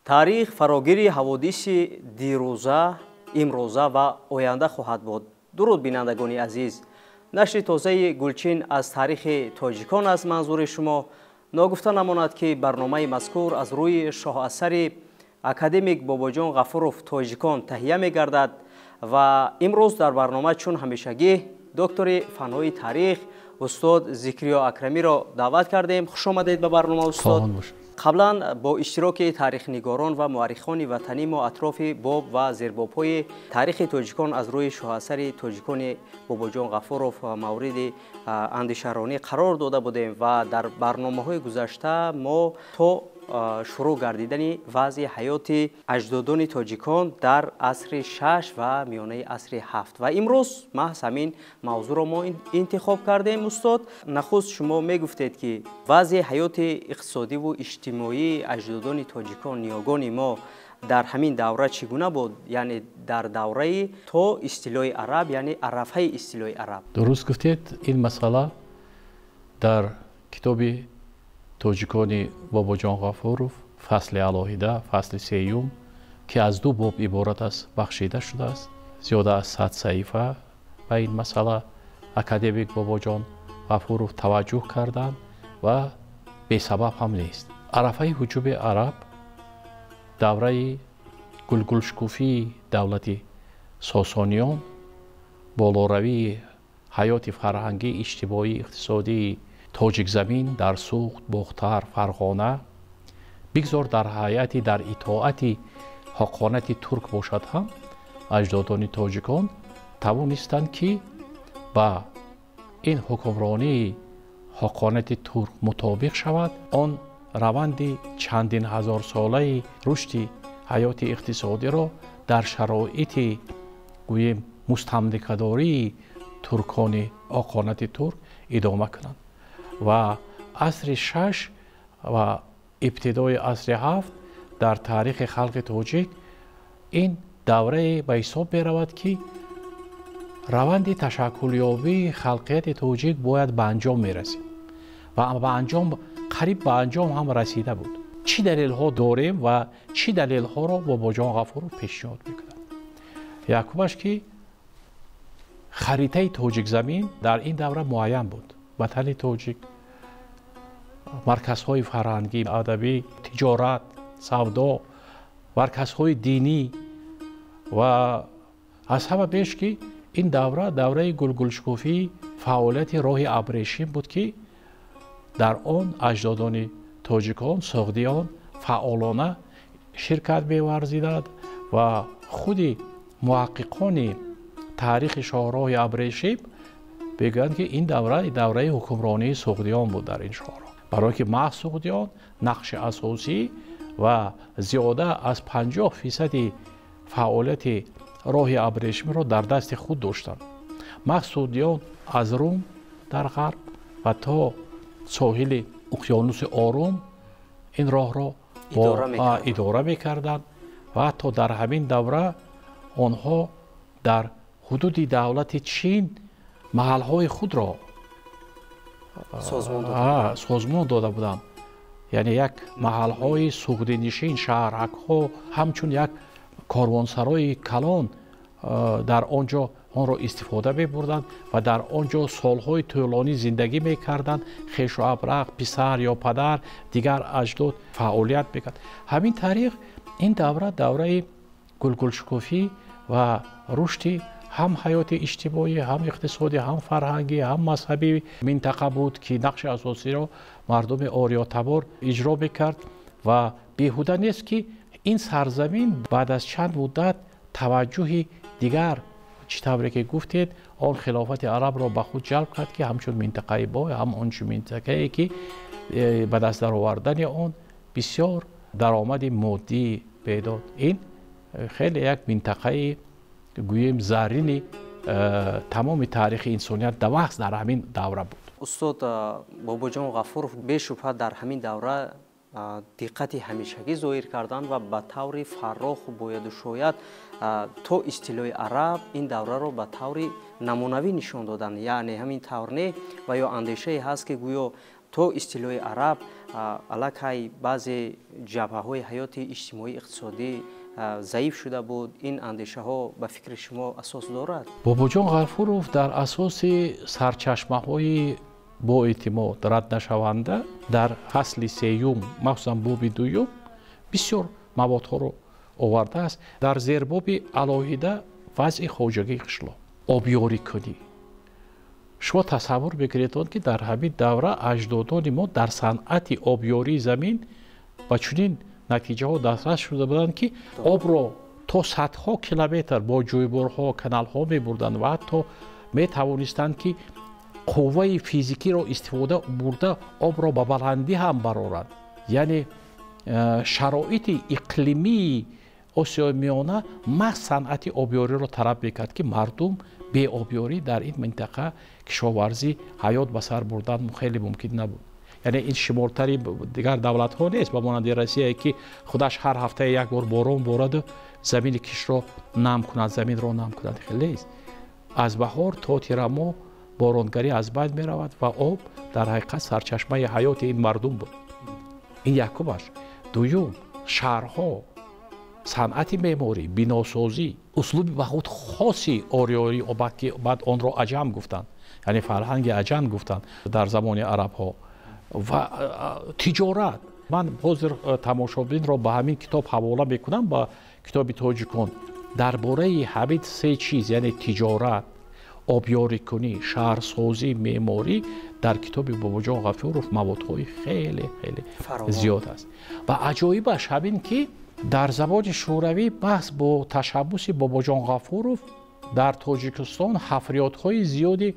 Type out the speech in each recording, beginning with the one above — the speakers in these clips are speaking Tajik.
таърих фарогири ҳаводиси дирӯза, имрӯза ва оянда хоҳад буд. дуруд бинандагони азиз, нашри тозаи Гулчин аз таърихи тоҷикон аст манзури шумо. ногуфта намонад ки барномаи мазкур аз рӯи шоҳасари академик Бобоҷон Ғафуров тоҷикон таҳия мегардад ва имрӯз дар барнома чун ҳамешагӣ доктори фанҳои таърих устод Зикриё Акрамиро даъват кардем. хуш омадед ба барнома устод. қаблан бо иштироки таърихнигорон ва муаррихони ватанӣ мо атрофи боб ва зербобҳои таърихи тоҷикон аз рӯи шоҳасари тоҷикони Бобоҷон Ғафуров мавриди андешаронӣ қарор дода будем ва дар барномаҳои гузашта мо то шурӯъ гардидани вазъи ҳаёти аҷдодони тоҷикон дар асри 6 ва миёнаи асри 7 ва имрӯз маҳз ҳамин мавзӯъро мо интихоб кардем. устод, нахуст шумо мегуфтед ки вазъи ҳаёти иқтисодиву иҷтимоии аҷдодони тоҷикон ниёгони мо дар ҳамин давра чӣ гуна буд, яъне дар давраи то истилои араб, яъне арафаи истилои араб? дуруст гуфтед. ин масъала дар китоби тоҷикони Бобоҷон Ғафуров фасли алоҳида, фасли сеюм, ки аз ду боб иборат аст, бахшида шудааст. зиёда аз 100 саҳифа ба ин масъала академик Бобоҷон Ғафуров таваҷҷӯҳ карданд ва бесабаб ҳам нест. арафаи ҳуҷуми араб давраи гулгулшукуфии давлати Сосониён, болоравии ҳаёти фарҳангӣ, иҷтимоӣ, иқтисодии тоҷикзамин дар Суғд, Бухтар, Фарғона бигзор дар ҳайати дар итоати ҳоқонати турк бошад ҳам аҷдодони тоҷикон тавонистанд ки ба ин ҳукмронии ҳоқонати турк мутобиқ шавад. он раванди чандин ҳазорсолаи рушди ҳаёти иқтисодиро дар шароити гӯем мустамликадории туркони ҳоқонати турк идома кунанд ва асри 6 ва ибтидои асри 7 дар таърихи халқи тоҷик ин даврае ба ҳисоб меравад ки раванди ташаккулёбии халқияти тоҷик бояд ба анҷом мерасид ва ба анҷом қариб ба анҷом ҳам расида буд. чӣ далелҳо дорем ва чӣ далелҳоро Бобоҷон Ғафуров пешниҳод мекунад? якумаш ки харитаи тоҷикзамин дар ин давра муайян буд. ватани тоҷик, марказҳои фарҳангӣ, адабӣ, тиҷорат, савдо, марказҳои динӣ ва аз ҳама беш ки ин давра давраи гулгулшукуфии фаъолияти роҳи абрешим буд ки дар он аҷдодони тоҷикон, суғдиён фаъолона ширкат меварзиданд ва худи муҳаққиқони таърихи шоҳроҳи абрешим мегӯянд ки ин давраи ҳукмронии суғдиён буд дар ин шоҳроҳ, барое ки маҳз суғдиён нақши асосӣ ва зиёда аз 50% фаъолияти роҳи абрешимро дар дасти худ доштанд. маҳз суғдиён аз Рум дар ғарб ва то соҳили уқёнуси Орум ин роҳро идора мекарданд ва ҳатто дар ҳамин давра онҳо дар ҳудуди давлати Чин маҳалҳои худро созмон дода буданд. яъне як маҳалҳои суғдинишин, шаҳракҳо, ҳамчун як корвонсарои калон дар он ҷо онро истифода мебурданд ва дар он ҷо солҳои тӯлонӣ зиндагӣ мекарданд. хешу абрақ, писар ё падар, дигар аҷдод фаъолият мекард. ҳамин тариқ ин давра давраи гулгулшукуфӣ ва рушди ҳам ҳаёти иҷтимоӣ, ҳам иқтисодӣ, ҳам фарҳангӣ, ҳам мазҳабӣ минтақа буд ки нақши асосиро мардуми орётабор иҷро мекард ва беҳуда нест ки ин сарзамин баъд аз чанд муддат таваҷҷӯҳи дигар, чӣ тавре ки гуфтед, он хилофати арабро ба худ ҷалб кард ки ҳамчун минтақаи бой, ҳам он чун минтақае ки ба даст даровардани он бисёр даромади моддӣ медод. ин хеле як минтақаи гӯем заррини тамоми таърихи инсоният давахс дар ҳамин давра буд. устод Бобоҷон Ғафуров бешубҳа дар ҳамин давра диққати ҳамешагӣ зоҳир карданд ва ба таври фарроху бояду шояд то истилои араб ин давраро ба таври намунавӣ нишон доданд. яъне ҳамин тавр не ва ё андешае ҳаст ки гӯё то истилои араб аллакай баъзе ҷабҳаҳои ҳаёти иҷтимоӣ иқтисодӣ заиф шуда буд. ин андешаҳо ба фикри шумо асос дорад? бобоҷон ғафуров дар асоси сарчашмаҳои бо эътимод раднашаванда дар фасли сеюм махсусан боби дуюм бисёр маводҳоро овардааст. дар зербоби алоҳида вазъи хоҷагии қишлоқ, обёрикунӣ. шумо тасаввур бигиред ки дар ҳамин давра аҷдодони мо дар санъати обёрии замин ба чунин натиҷаҳо дастрас шуда буданд ки обро то садҳо километр бо ҷӯйборҳо, каналҳо мебурданд ва ҳатто метавонистанд ки қувваи физикиро истифода бурда обро ба баландӣ ҳам бароранд. яъне шароити иқлимии осиёи миёна маҳз санъати обёриро талаб мекард ки мардум беобёрӣ дар ин минтақа кишоварзӣ ҳаёт ба сар бурдан хеле мумкин набуд. яъне ин шимортари дигар давлатҳо нест ба монанди Россияе ки худаш ҳар ҳафтае як бор борон бораду замини кишро нам кунад, заминро нам кунад. хелест. аз баҳор то тирамоҳ боронгарӣ аз байн меравад ва об дар ҳақиқат сарчашмаи ҳаёти ин мардум буд. ин якумаш. дуюм, шаҳрҳо, санъати меъморӣ, биносозӣ, услуби ба худ хоси ориёрӣ ки баъд онро аҷам гуфтанд, яъне фарҳанги аҷам гуфтанд дар замони арабҳо, ва тиҷорат. ман ҳозир тамошобинро ба ҳамин китоб ҳавола мекунам, ба китоби тоҷикон. дар бораи ҳамин се чиз, яъне тиҷорат, обёрикунӣ, шаҳрсозӣ, меъморӣ дар китоби бобоҷон ғафуров маводҳои хеле зиёд аст. ва аҷоибаш ҳамин ки дар забони шӯравӣ баҳс бо ташаббуси бобоҷон ғафуров дар тоҷикистон ҳафриёдҳои зиёди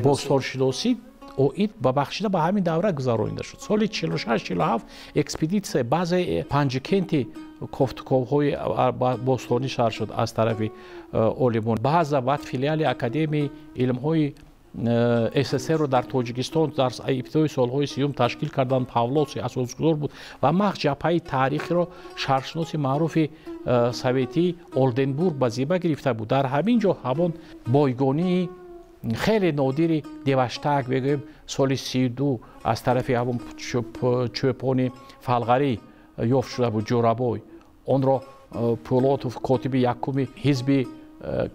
бостоншиносӣ оид ба бахшида ба ҳамин давра гузаронида шуд. соли 46-47 экспедитсия баъзе панҷикенти кофтуковҳои бостонӣ шар шуд аз тарафи олимон. баъза баъд филиали академияи илмҳои СССР-ро дар Тоҷикистон дар ибтидои солҳои 30 ташкил карданд. Павлоси асосгузор буд ва маҳз ҷабҳаи таърихиро шаҳршиноси маъруфи советӣ Олденбург ба зиба гирифта буд. дар ҳамин ҷо ҳамон бойгонии хеле нодири деваштак бегӯем соли 32 аз тарафи ҳамон чӯпони фалғарӣ ёфт шуда буд, ҷорабой. онро Пӯлотов котиби якуми ҳизби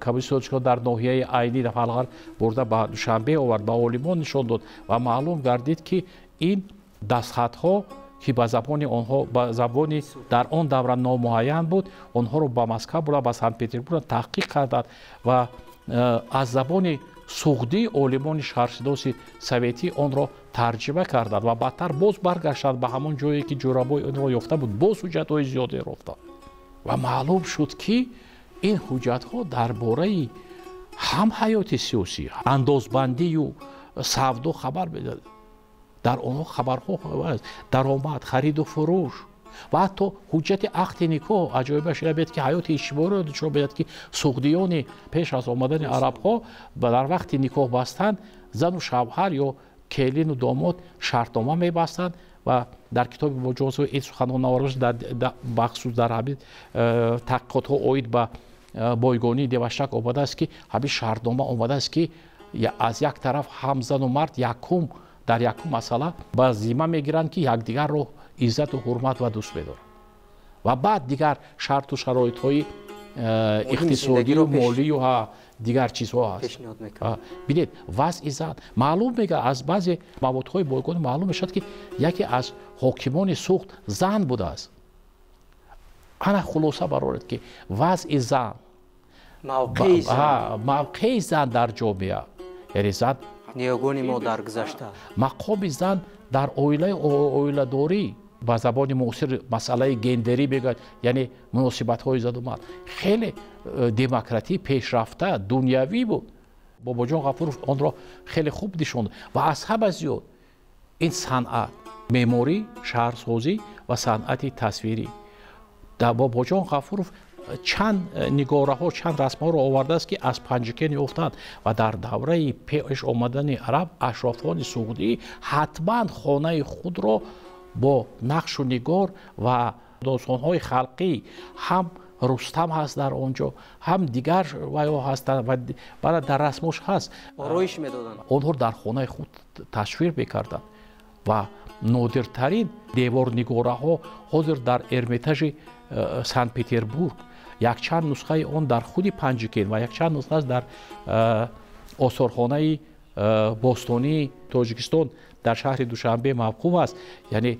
коммунистӣ дар ноҳияи айнӣ фалғар бурда ба Душанбе овард, ба олимон нишон дод ва маълум гардид ки ин дастхатҳо ки ба забони дар он давра номуайян буд, онҳоро ба Москва бурда, ба Санкт Петербург таҳқиқ карданд ва аз забони суғдии олимони шаҳршиноси советӣ онро тарҷима карданд ва баъдтар боз баргаштанд ба ҳамон ҷое ки ҷорабой онро ёфта буд, боз ҳуҷҷатҳои зиёде рафтанд ва маълум шуд ки ин ҳуҷҷатҳо дар бораи ҳам ҳаёти сиёсӣ, андозбандию савдо хабар медад. дар онҳо хабарҳо аст, даромад, хариду фурӯш ва ҳатто ҳуҷҷати ақди никоҳ. аҷоибаш ин мед ки ҳаёти иҷтимоиро нишон медиҳад ки суғдиёни пеш аз омадани арабҳо дар вақти никоҳ бастан зану шавҳар ё келину домод шартнома мебастанд ва дар китоби боҷозо ин суханҳо наварда дар махсус дар ҳамин таҳқиқотҳо оид ба бойгонии деваштак омадааст ки ҳамин шартнома омадааст ки аз як тараф ҳам зану мард дар якум масъала ба зимма мегиранд ки якдигарро иззату ҳурмат ва дӯст медоранд ва баъд дигар шарту шароитҳои иқтисодию молию дигар чизҳо ҳаст. бинед вазъи зан маълум мегӯяд, аз баъзе маводҳои бойгонӣ маълум мешавад ки яке аз ҳокимони суғд зан будааст. ана хулоса барорад ки вазъи зан, мавқеи зан дар ҷомеа, яъне зан ниёгони мо дар гузашта, мақоми зан дар оиладорӣ, ба забони муосир масъалаи гендерӣ мегӯяд, яъне муносибатҳои заду мард хеле демократӣ пешрафта дунявӣ буд. бобоҷон ғафуров онро хеле хуб нишонд ва аз ҳама зиёд ин санъат, меъморӣ, шаҳрсозӣ ва санъати тасвирӣ. бобоҷон ғафуров чанд нигораҳо, чанд расмҳоро овардааст ки аз панҷикен ёфтанд ва дар давраи пеш омадани араб ашрофони суғдӣ ҳатман хонаи худро бо нақшу нигор ва достонҳои халқӣ, ҳам Рустам ҳаст дар он ҷо, ҳам дигар ваё ҳастанд ва дар расмош ҳаст, ороиш медоданд. онҳо дар хонаи худ ташвир мекарданд و نادرترین دیوارنگاره‌ها حاضر در ارمیتاژ سنت پتربورگ، یک چند نسخه آن در خود پنجکین و یک چند نسخه در آثارخانه باستانی تاجیکستان در شهر دوشنبه موقوف است. یعنی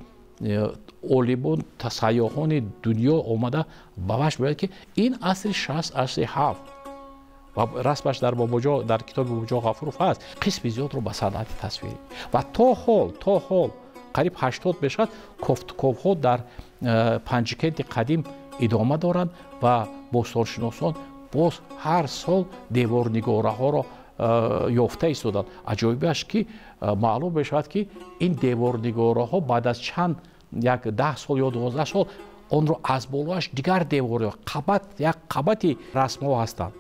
اولیبون سیاحان دنیا آمده باش باید که این عصر 60 عصر 7 و رسمش در کتاب باباجان غفورов هست، قسم زیاد رو به صنعت تصویری و تا حال قریب 80 بشد کافتکارها در پنجکент قدیم ادامه دارند و باستانشناسان باز هر سال دیوارنگاره‌ها را یافته ایستادند. عجایبش که معلوم بشود که این دیوارنگاره‌ها بعد از چند یک 10 سال یا 12 سال آن را از بالایش دیگر دیوار یک قبتی رسم‌ها هستند.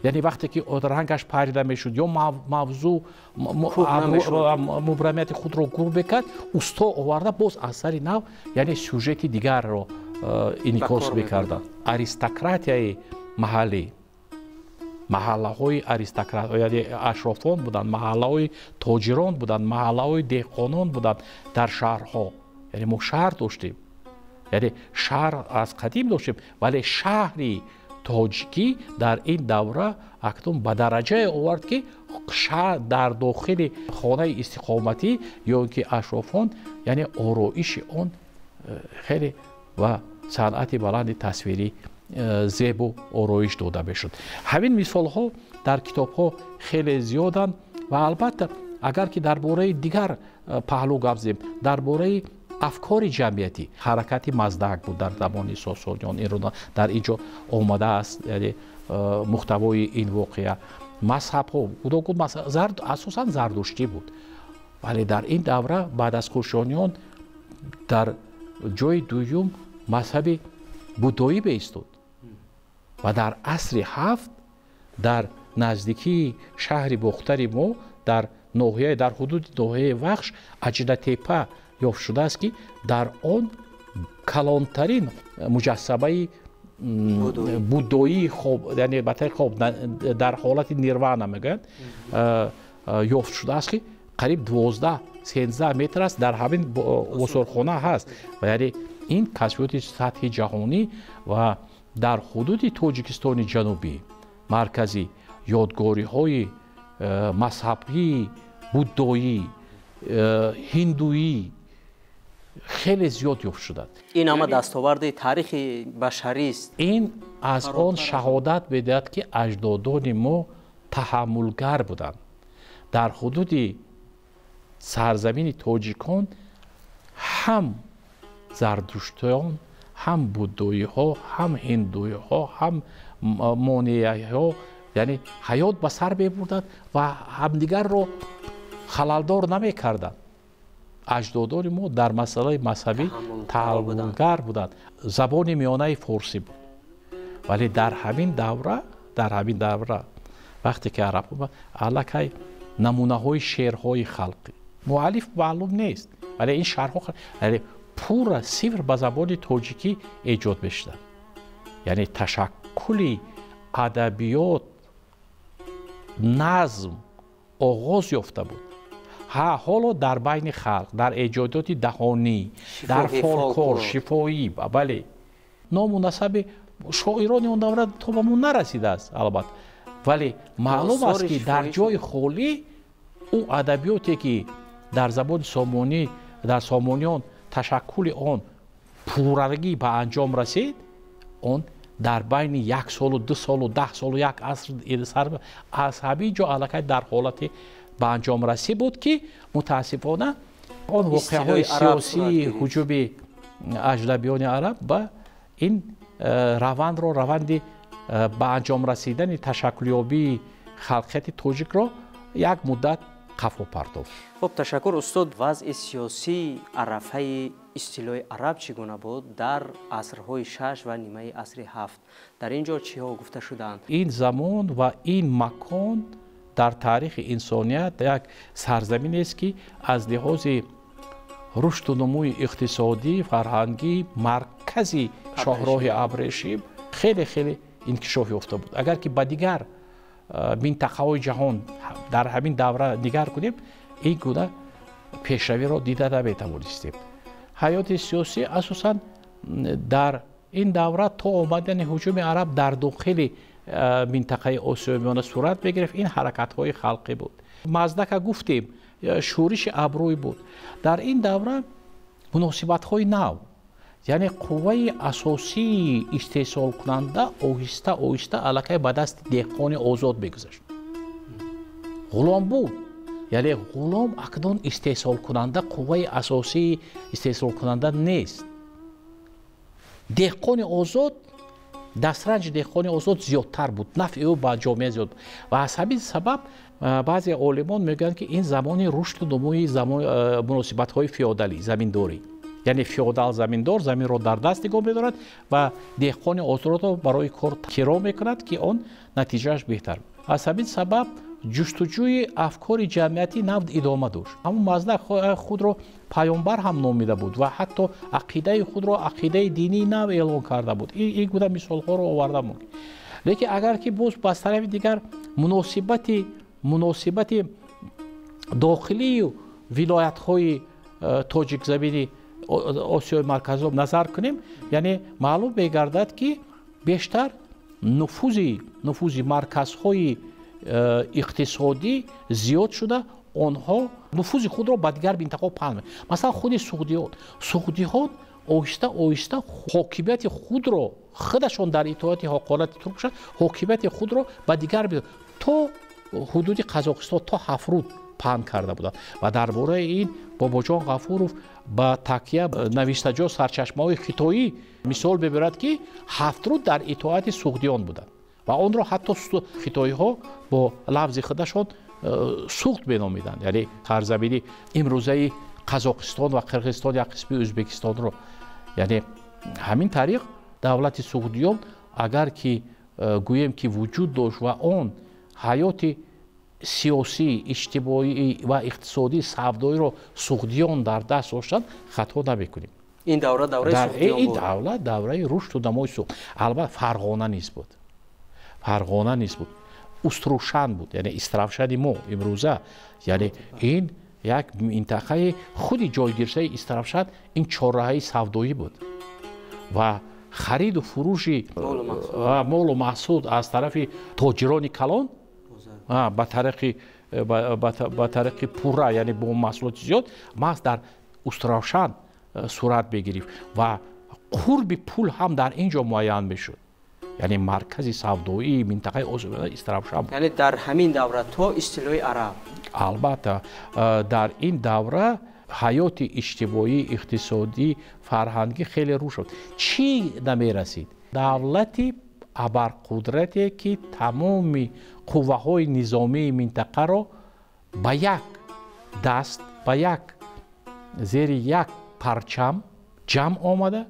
یعنی وقتی که رنگش پریده میشد یا موضوع مبرمیت خود را گم بکرد، استا آورده باز اثر نو یعنی سوژت دیگر را انعکاس می‌کردند. аристократияи محلی، محله‌های аристократ یعنی اشرافان بودند، محله‌های تاجران بودند، محله‌های دهقانان بودند در شهرها. یعنی ما شهر داشتیم، یعنی شهر از قدیم داشتیم، ولی شهری تاجیکی در این دوره اکنون به درجه آورد که شهر در داخل خانه استقامتی یا اینکه اشرافان یعنی آرایش آن خیلی و صنعت بلند تصویری زیب و آرایش داده میشد. همین مثال ها در کتاب ها خیلی زیادند و البته اگر که درباره دیگر پهلو گپ زدیم، درباره افکار جمعیتی، حرکت مزدک بود در زمان ساسانیان، این رو در اینجا آمده است. یعنی محتوای این واقعه مذهب ها بود، اساسا زردشتی بود، ولی در این دوره بعد از کوشانیان در جای دوم مذهب بودایی بایستاد و در عصر 7 در نزدیکی شهر باختر ما در حدود ناحیه وخش اجدتیپه یافت شده است که در آن کلانترین مجسمه بودایی خوب یعنی بطور خوب در حالت نیروانه میگن یافت شده است که قریب 12-13 متر است، در همین آثارخانه هست و یعنی این کشفیات سطح جهانی و در حدود تاجیکستان جنوبی مرکزی یادگاری های مذهبی بودایی هندویی خیلی زیاد یافت شدند. این همه دستاورد تاریخ بشری است. این از آن شهادت می‌دهد که اجدادان ما تحملگر بودند. در حدود سرزمین تاجیکان هم زردشتیان، هم بودایی ها، هم هندوی ها، هم مانیایی ها یعنی حیات به سر می‌بردند و همدیگر را خللدار نمی‌کردند. اجدادان ما در مسئله مذهبی تحملگر بودند. زبان میانه فارسی بود، ولی در همین دوره وقتی که عرب بود الکی نمونه های شعرهای خلقی مؤلف معلوم نیست، ولی این شعرها یعنی پورا صفر به زبان تاجیکی ایجاد می‌شد. یعنی تشکل ادبیات نظم آغاز یافته بود. حالا در بین خلق، در ایجادات دهانی، در فولکلور شفاهی، بله نامناسب شاعران اون دوره تا به ما نرسیده است البته، ولی معلوم است که در جای خالی او ادبیاتی که در زبان سامانی در سامانیان تشکل آن پورگی به انجام رسید، آن در بین 1 سال و 2 سال و 10 سال و یک عصر از همین جا الکی در حالت به انجام رسید بود که متاسفانه آن واقعه‌های سیاسی هجوم اجنبیان عرب به این روند به انجام رسیدن تشکلیابی خلقیت تاجیک را یک مدت قفا پرداخت. خب تشکر استاد. وضع سیاسی عرفه اصطلاح عرب چگونه بود در عصرهای 6 و نیمه عصر 7؟ در اینجا چی ها گفته شدند؟ این زمان و این مکان در تاریخ انسانیت یک سرزمین است که از لحاظ رشد و نموی اقتصادی فرهنگی مرکزی شاهراه ابریشم خیلی انکشاف یافته بود. اگر که به دیگر منطقه‌های جهان در همین دوره نگاه کنیم، این گونه пешравиро дида наметавонистем. ҳаёти сиёсӣ асосан дар ин давра то омадани ҳуҷуми араб дар дохили минтақаи осиёи миёна сурат мегирифт. ин ҳаракатҳои халқӣ буд. маздака гуфтем шӯриши абрӯй буд. дар ин давра муносибатҳои нав, яъне қувваи асосии истеҳсолкунанда оҳиста оҳиста аллакай ба дасти деҳқони озод мегузашт. ғулом буд, яъне ғулом акнун истеҳсолкунанда, қувваи асосии истеҳсолкунанда нест. деҳқони озод, дастранҷи деҳқони озод зиёдтар буд, нафъи ӯ ба ҷомеа зиёд буд. ва аз ҳамин сабаб баъзе олимон мегӯянд ки ин замони рушду нумӯи муносибатҳои феодалӣ, заминдорӣ. яъне феодал заминдор заминро дар даст нигоҳ медорад ва деҳқони озодро барои кор киро мекунад ки он натиҷааш беҳтар. аз ҳамин сабаб ҷустуҷӯи афкори ҷамъияти нав идома дошт. ҳамон мазда худро паёнбар ҳам номида буд ва ҳатто ақидаи худро ақидаи динии нав эълон карда буд. ин гуна мисолҳоро оварда мумкин. лекин агар ки боз ба тарафи дигар муносибати дохилию вилоятҳои тоҷикзамини осиёи марказо назар кунем, яъне маълум мегардад ки бештар нуфузи марказҳои иқтисодӣ зиёд шуда, онҳо нуфузи худро ба дигар минтақаҳо паҳн мекунанд. масалан худи суғдиҳон оҳиста оҳиста ҳокимияти худро худашон дар итоати ҳоқонати турк бошанд, ҳокимияти худро ба дигар то ҳудуди Қазоқистон то Ҳафруд паҳн карда буданд. ва дар бораи ин Бобоҷон Ғафуров ба такя навистаҷо сарчашмаҳои хитоӣ мисол мебарад ки Ҳафтруд дар итоати суғдиён буданд ва онро ҳатто хитоиҳо бо лафзи худашон суғд меномиданд, яъне сарзамини имрӯзаи Қазоқистон ва Қирғизистон як қисми Ӯзбекистонро. яъне ҳамин тариқ давлати суғдиён агар ки гӯем ки вуҷуд дошт ва он ҳаёти сиёсӣ, иҷтимоӣ ва иқтисодии савдоиро суғдиён дар даст доштанд, хато намекунем. ин давра давраи суғдиён буд. ин давра давраи рушду намои суғд. албатта Фарғона низ буд. Фарғона низ буд. Уструшан буд, яъне Истравшани мо имрӯза, яъне ин як минтақаи худи ҷойгиршаи Истравшан ин чорраҳаи савдоӣ буд ва хариду фурӯши молу маҳсул аз тарафи тоҷирони калон ба тариқи пурра, яъне бо маҳсулоти зиёд маҳз дар Устравшан сурат мегирифт ва қурби пул ҳам дар ин ҷо муайян мешуд. яъне маркази савдоии минтақаи Осиё Истравшан буд. яъне дар ҳамин давра то истилои араб. албатта дар ин давра ҳаёти иҷтимоӣ, иқтисодӣ, фарҳангӣ хеле рушд шуд. чӣ намерасид? давлати абарқудрате ки тамоми қувваҳои низомии минтақаро ба як даст, ба як зери як парчам ҷамъ омада,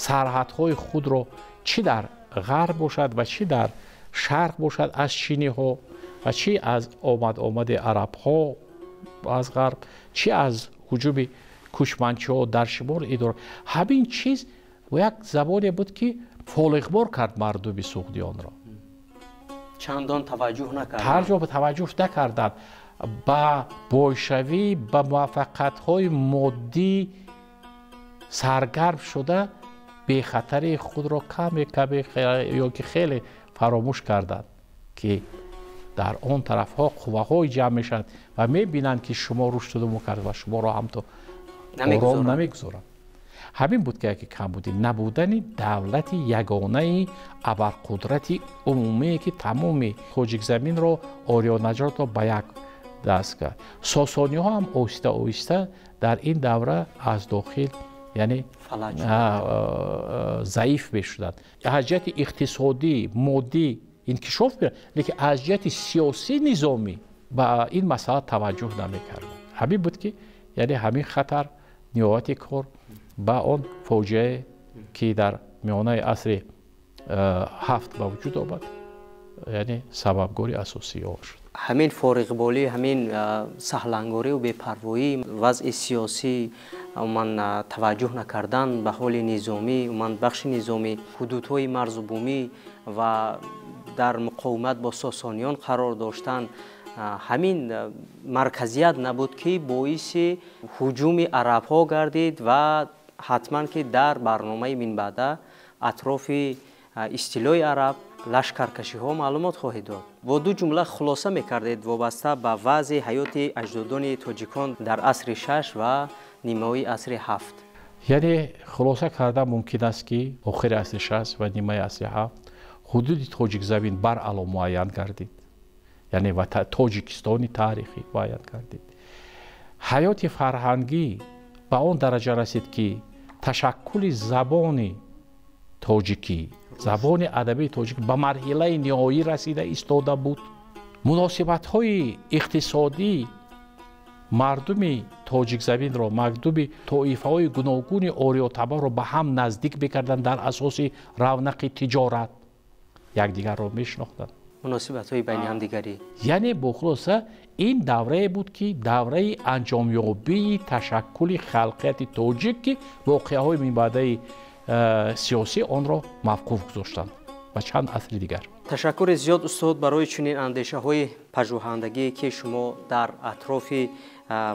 сарҳадҳои худро чӣ дар ғарб бошад ва чӣ дар шарқ бошад аз чиниҳо ва чӣ аз омади арабҳо аз ғарб, чӣ аз ҳуҷуми кӯчманчиҳо дар шимол идора, ҳамин чиз як забоне буд ки фолиғбор кард мардуми суғдиёнро. чандон таваҷҷӯҳ накарданд. таваҷҷӯҳ накарданд ба бойшавӣ, ба муваффақиятҳои моддӣ саргарм шуда бехатари худро каме ёки хеле фаромӯш карданд ки дар он тарафҳо қувваҳои ҷамъ мешаванд ва мебинанд ки шумо рушду нумӯ кард ва шуморо ҳамто ором намегузоранд. ҳамин буд ки яке камбуди набудани давлати ягонаи абарқудрати умумие ки тамоми тоҷикзаминро орёнаҷотро ба як даст кард. сосониҳо ҳам оҳиста оҳиста дар ин давра аз дохил яъне заиф мешуданд. аз ҷиҳати иқтисодӣ, моддӣ инкишоф мекарданд, лекин аз ҷиҳати сиёсӣ низомӣ ба ин масъала таваҷҷӯҳ намекарданд. ҳамин буд ки яъне ҳамин хатар ниҳояти кор ба он фоҷиае ки дар миёнаи асри ҳафт ба вуҷуд омад, яъне сабабгори асосии он шуд. ҳамин фориғболӣ, ҳамин саҳлангориву бепарвоӣ, вазъи сиёсӣ, уман таваҷҷӯҳ накардан ба ҳоли низомӣ, уман бахши низомӣ, ҳудудҳои марзубумӣ ва дар муқовимат бо сосониён қарор доштан همین مرکزیت نبود که باعث هجوم عرب ها گردید و حتما که در برنامه من بعد اطراف استیلای عرب لشکرکشی ها معلومات خواهید داد. با دو جمله خلاصه میکردید وابسته به وضع حیات اجدادان تاجیکان در عصر 6 و نیمه عصر 7. یعنی خلاصه کردن ممکن است که آخر عصر 6 و نیمه عصر 7 حدود تاجیک زمین بر علا معین گردید. یعنی و تاجیکستانی تاریخی معین گردید. حیات فرهنگی به اون درجه رسید که تشکل زبان تاجیکی، زبان ادبی تاجیک به مرحله نهایی رسیده ایستاده بود. مناسبت های اقتصادی مردم تاجیک زمین را، مردم طایفه های گوناگون آریا تبار را به هم نزدیک بکردن در اساس رونق تجارت. یکدیگر را میشناختند. مناسبت های بین هم دیگری. یعنی بخلاصه این دوره بود که دوره انجامیابی تشکل خلقیت تاجیک که واقعه های من بعد سیاسی آن را موقوف گذاشتند و چند عصر دیگر. تشکر زیاد استاد برای چنین اندیشه های پژوهندگی که شما در اطراف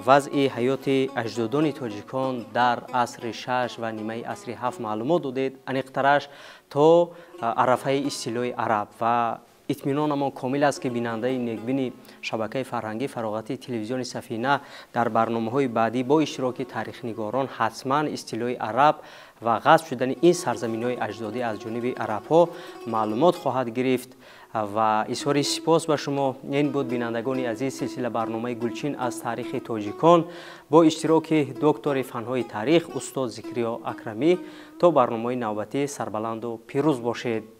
وضع حیات اجدادان تاجیکان در عصر 6 و نیمه عصر 7 معلومات دادید. انقدرش تا عرفه استیلای عرب و اطمینان ما کامل است که بیننده نیکبین شبکه فرهنگی فراغتی تلویزیون سفینه در برنامه‌های بعدی با اشتراک تاریخ نگاران حتما استیلای عرب و غصب شدن این سرزمین‌های اجدادی از جانب عرب‌ها معلومات خواهد گرفت و اظهار سپاس به شما. این بود بینندگان عزیز سلسله برنامه گلچین از تاریخ تاجیکان با اشتراک دکتر فن‌های تاریخ استاد ذکریا اکرمی. تا برنامه نوبتی سربلند و پیروز باشید.